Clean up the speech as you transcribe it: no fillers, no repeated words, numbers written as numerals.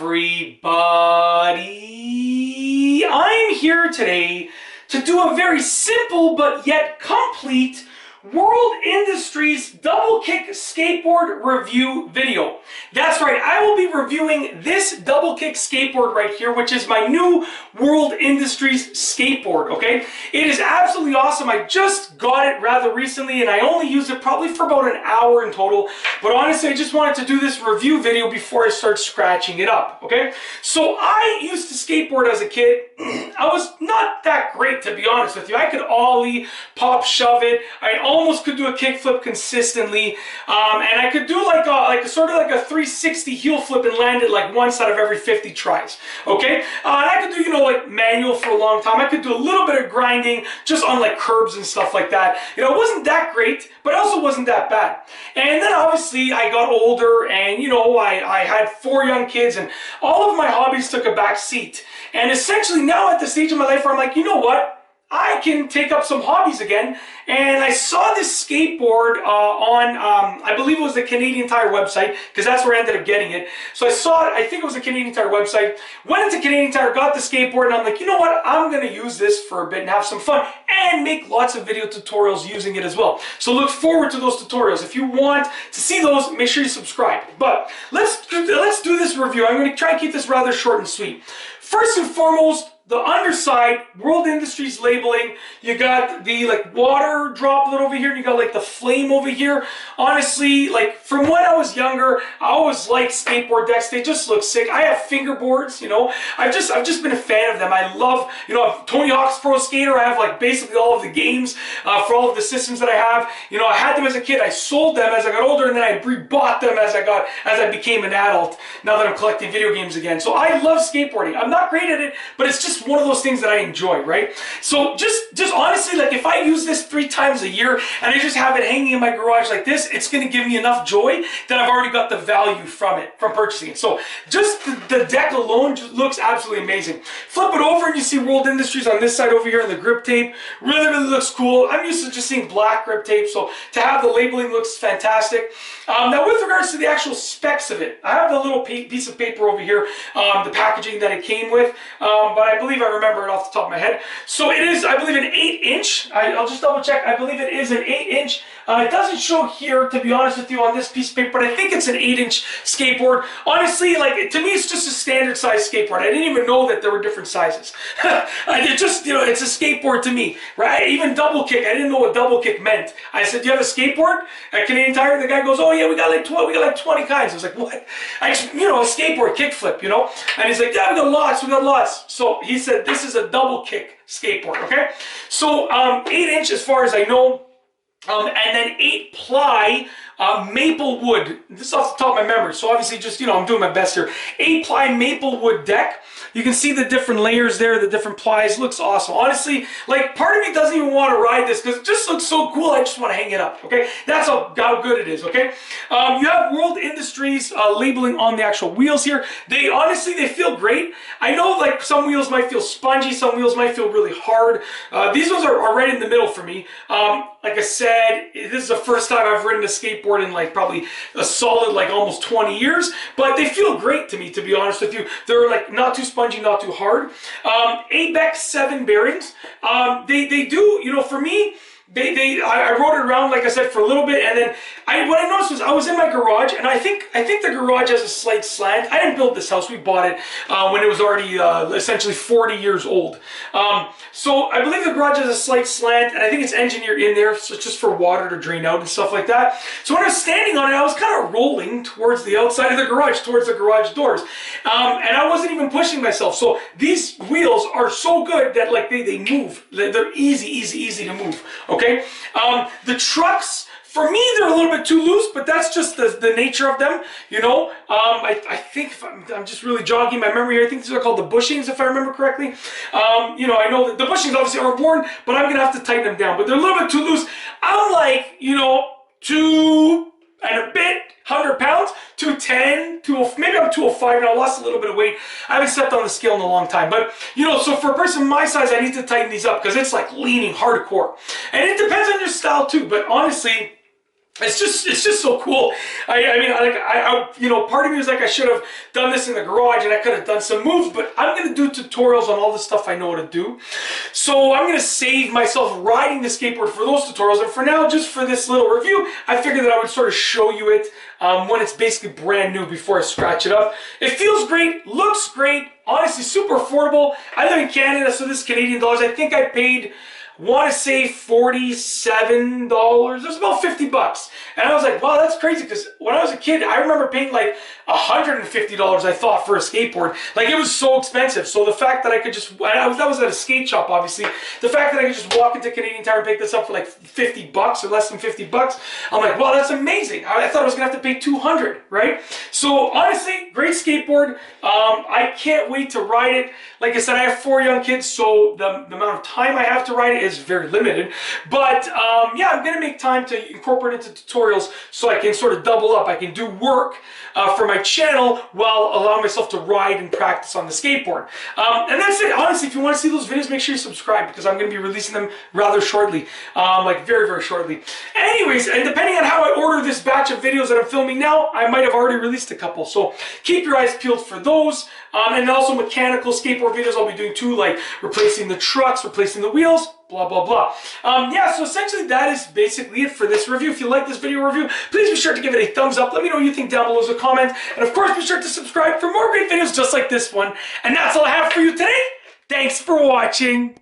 everybody! I'm here today to do a very simple but yet complete World Industries Doublekick Skateboard review video. That's right, I will be reviewing this Doublekick skateboard right here, which is my new World Industries skateboard, okay? It is absolutely awesome. I just got it rather recently and I only used it probably for about an hour in total, but honestly I just wanted to do this review video before I start scratching it up, okay? So I used to skateboard as a kid. I was not that great, to be honest with you. I could ollie, pop, shove it. I almost could do a kickflip consistently, and I could do like a sort of like a 360 heel flip and land it like once out of every 50 tries. Okay, and I could do, you know, like manual for a long time. I could do a little bit of grinding just on like curbs and stuff like that. You know, it wasn't that great, but also wasn't that bad. And then obviously I got older, and you know, I had 4 young kids, and all of my hobbies took a back seat. And essentially now at the stage of my life where I'm like, you know what? I can take up some hobbies again, and I saw this skateboard on, I believe it was the Canadian Tire website, because that's where I ended up getting it. So I saw it, I think it was the Canadian Tire website, went into Canadian Tire, got the skateboard, and I'm like, you know what, I'm going to use this for a bit and have some fun, and make lots of video tutorials using it as well. So look forward to those tutorials. If you want to see those, make sure you subscribe. But let's do this review. I'm going to try and keep this rather short and sweet. First and foremost, the underside, World Industries labeling. You got the like water droplet over here, and you got like the flame over here. Honestly, like from when I was younger, I always liked skateboard decks. They just look sick. I have fingerboards, you know. I've just been a fan of them. I love, you know, Tony Hawk's Pro Skater. I have like basically all of the games for all of the systems that I have. You know, I had them as a kid. I sold them as I got older, and then I rebought them as I became an adult. Now that I'm collecting video games again, so I love skateboarding. I'm not great at it, but it's just one of those things that I enjoy, right? So just honestly, like if I use this 3 times a year and I just have it hanging in my garage like this, it's going to give me enough joy that I've already got the value from it, from purchasing it. So just the deck alone just looks absolutely amazing. Flip it over and you see World Industries on this side over here, and the grip tape really looks cool. I'm used to just seeing black grip tape, so to have the labeling looks fantastic. Now with regards to the actual specs of it, I have the little piece of paper over here, the packaging that it came with, but I believe I remember it off the top of my head. So it is, I believe, an 8-inch. I'll just double check. I believe it is an 8-inch. It doesn't show here, to be honest with you, on this piece of paper, but I think it's an 8-inch skateboard. Honestly, like, to me, it's just a standard size skateboard. I didn't even know that there were different sizes. It just, you know, it's a skateboard to me, right? Even double kick, I didn't know what double kick meant. I said, do you have a skateboard at Canadian Tire? The guy goes, oh yeah, we got like 20 kinds. I was like, what? I just, you know, a skateboard kickflip, you know? And he's like, yeah, we got lots. So he said, this is a double kick skateboard, okay? So 8-inch as far as I know, and then 8-ply maple wood. This is off the top of my memory, so obviously just, you know, I'm doing my best here. 8-ply maple wood deck. You can see the different layers there, the different plies. Looks awesome. Honestly, like, part of me doesn't even want to ride this because it just looks so cool. I just want to hang it up, okay? That's how good it is, okay? You have World Industries labeling on the actual wheels here. They, honestly, they feel great. I know, like, some wheels might feel spongy, some wheels might feel really hard. These ones are right in the middle for me. Like I said, this is the first time I've ridden a skateboard in like probably a solid like almost 20 years, but they feel great to me, to be honest with you. They're like not too spongy, not too hard. ABEC 7 bearings. They do, you know, for me, I rode it around, like I said, for a little bit, and then what I noticed was I was in my garage, and I think the garage has a slight slant. I didn't build this house; we bought it when it was already essentially 40 years old. So I believe the garage has a slight slant, and I think it's engineered in there, so it's just for water to drain out and stuff like that. So when I was standing on it, I was kind of rolling towards the outside of the garage, towards the garage doors, and I wasn't even pushing myself. So these wheels are so good that like they move. They're easy to move. Okay, the trucks, for me, they're a little bit too loose, but that's just the nature of them, you know. I think, if I'm just really jogging my memory here, I think these are called the bushings, if I remember correctly. You know, I know that the bushings obviously aren't worn, but I'm going to have to tighten them down. But they're a little bit too loose. I'm like, you know, 200 pounds, 210, maybe I'm 205 and I lost a little bit of weight. I haven't stepped on the scale in a long time, but you know, so for a person my size, I need to tighten these up because it's like leaning hardcore. And it depends on your style too, but honestly, It's just so cool. I mean, like, you know, part of me was like, I should have done this in the garage and I could have done some moves, but I'm going to do tutorials on all the stuff I know how to do. So I'm going to save myself riding the skateboard for those tutorials. And for now, just for this little review, I figured that I would sort of show you it when it's basically brand new before I scratch it up. It feels great, looks great, honestly, super affordable. I live in Canada, so this is Canadian dollars. I think I paid, want to say $47. It was about 50 bucks. And I was like, wow, that's crazy, because when I was a kid, I remember paying like $150, I thought, for a skateboard. Like, it was so expensive. So the fact that I could just, that was at a skate shop, obviously. The fact that I could just walk into Canadian Tire and pick this up for like 50 bucks or less than 50 bucks, I'm like, wow, that's amazing. I thought I was gonna have to pay 200, right? So honestly, great skateboard. I can't wait to ride it. Like I said, I have 4 young kids, so the amount of time I have to ride it is very limited. But yeah, I'm gonna make time to incorporate it into tutorials so I can sort of double up. I can do work for my channel while allowing myself to ride and practice on the skateboard. And that's it. Honestly, if you want to see those videos, make sure you subscribe, because I'm going to be releasing them rather shortly, like very, very shortly. Anyways, and depending on how I order this batch of videos that I'm filming now, I might have already released a couple. So keep your eyes peeled for those. And also mechanical skateboard videos I'll be doing too, like replacing the trucks, replacing the wheels, blah, blah, blah. Yeah, so essentially that is basically it for this review. If you like this video review, please be sure to give it a thumbs up. Let me know what you think down below as a comment. And of course, be sure to subscribe for more great videos just like this one. And that's all I have for you today. Thanks for watching.